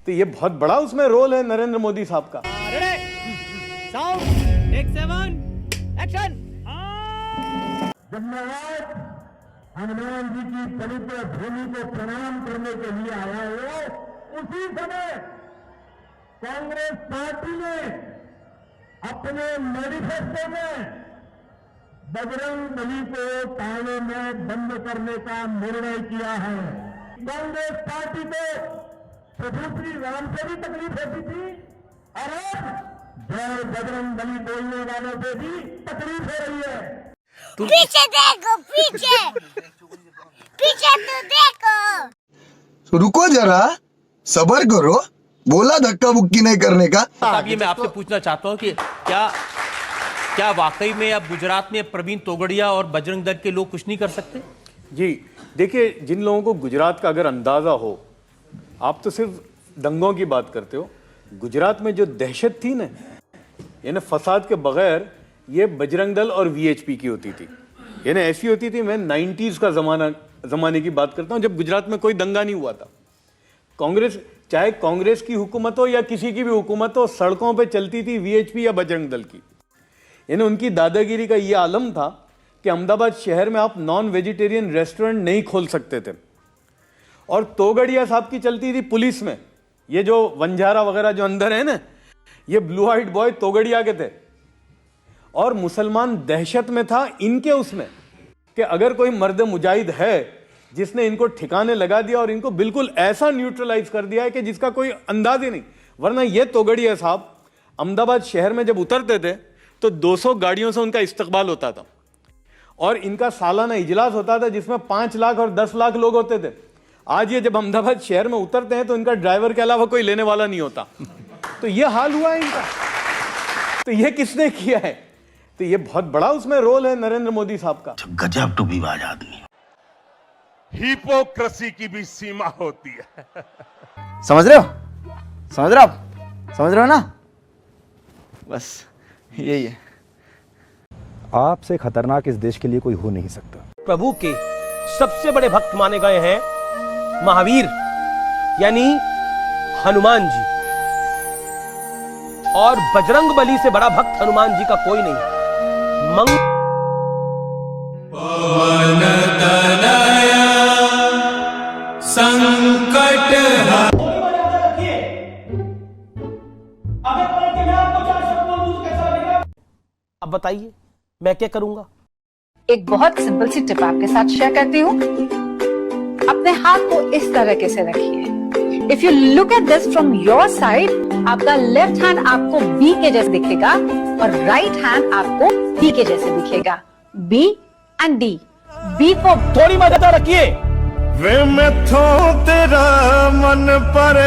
तो ये बहुत बड़ा उसमें रोल है नरेंद्र मोदी साहब का। जब मैं आज हनुमान जी की पवित्र भूमि को प्रणाम करने के लिए आया हूं, उसी समय कांग्रेस पार्टी ने अपने मैनिफेस्टो में बजरंग बली को ताले में बंद करने का निर्णय किया है। कांग्रेस पार्टी को प्रभु श्री राम से भी तकलीफ होती थी और अब जय बजरंग बली बोलने वालों से भी तकलीफ हो रही है। पीछे देखो, पीछे पीछे तो देखो। तो रुको जरा, सब्र करो, बोला धक्का बुक्की नहीं करने का। साहब ये मैं आपसे पूछना चाहता हूँ कि क्या वाकई में अब गुजरात में प्रवीण तोगड़िया और बजरंग दल के लोग कुछ नहीं कर सकते? जी देखिए, जिन लोगों को गुजरात का अगर अंदाजा हो, आप तो सिर्फ दंगों की बात करते हो। गुजरात में जो दहशत थी ना, यानी फसाद के बगैर ये बजरंग दल और वीएचपी की होती थी, यानी ऐसी होती थी। मैं 90s का जमाने की बात करता हूं, जब गुजरात में कोई दंगा नहीं हुआ था। कांग्रेस, चाहे कांग्रेस की हुकूमत हो या किसी की भी हुकूमत हो, सड़कों पे चलती थी वीएचपी या बजरंग दल की। यानी उनकी दादागिरी का ये आलम था कि अहमदाबाद शहर में आप नॉन वेजिटेरियन रेस्टोरेंट नहीं खोल सकते थे। और तोगड़िया साहब की चलती थी पुलिस में। ये जो वंजारा वगैरह जो अंदर है ना, ये ब्लू आइट बॉय तोगड़िया के थे। और मुसलमान दहशत में था इनके उसमें कि अगर कोई मर्द मुजाहिद है जिसने इनको ठिकाने लगा दिया और इनको बिल्कुल ऐसा न्यूट्रलाइज कर दिया है कि जिसका कोई अंदाज ही नहीं। वरना ये तोगड़िया साहब अहमदाबाद शहर में जब उतरते थे तो 200 गाड़ियों से उनका इस्तकबाल होता था और इनका सालाना इजलास होता था जिसमें 5 लाख और 10 लाख लोग होते थे। आज ये जब अहमदाबाद शहर में उतरते हैं तो इनका ड्राइवर के अलावा कोई लेने वाला नहीं होता। तो ये हाल हुआ है इनका। तो ये किसने किया है? तो ये बहुत बड़ा उसमें रोल है नरेंद्र मोदी साहब का। गजब टोपीबाज आदमी। हिपोक्रेसी की भी सीमा होती है। समझ रहे हो? समझ रहे हो आप? समझ रहे हो ना? बस यही है। आपसे खतरनाक इस देश के लिए कोई हो नहीं सकता। प्रभु के सबसे बड़े भक्त माने गए हैं महावीर यानी हनुमान जी, और बजरंग बली से बड़ा भक्त हनुमान जी का कोई नहीं। अब बताइए मैं क्या करूंगा? एक बहुत सिंपल सी टिप आपके साथ शेयर करती हूँ। अपने हाथ को इस तरीके से रखिए। If you look at this from your side, आपका लेफ्ट हैंड आपको बी के जैसे दिखेगा और राइट हैंड आपको डी के जैसे दिखेगा। B and D. B for थोड़ी मदद रखिए। वे मैं थो तेरा मन पर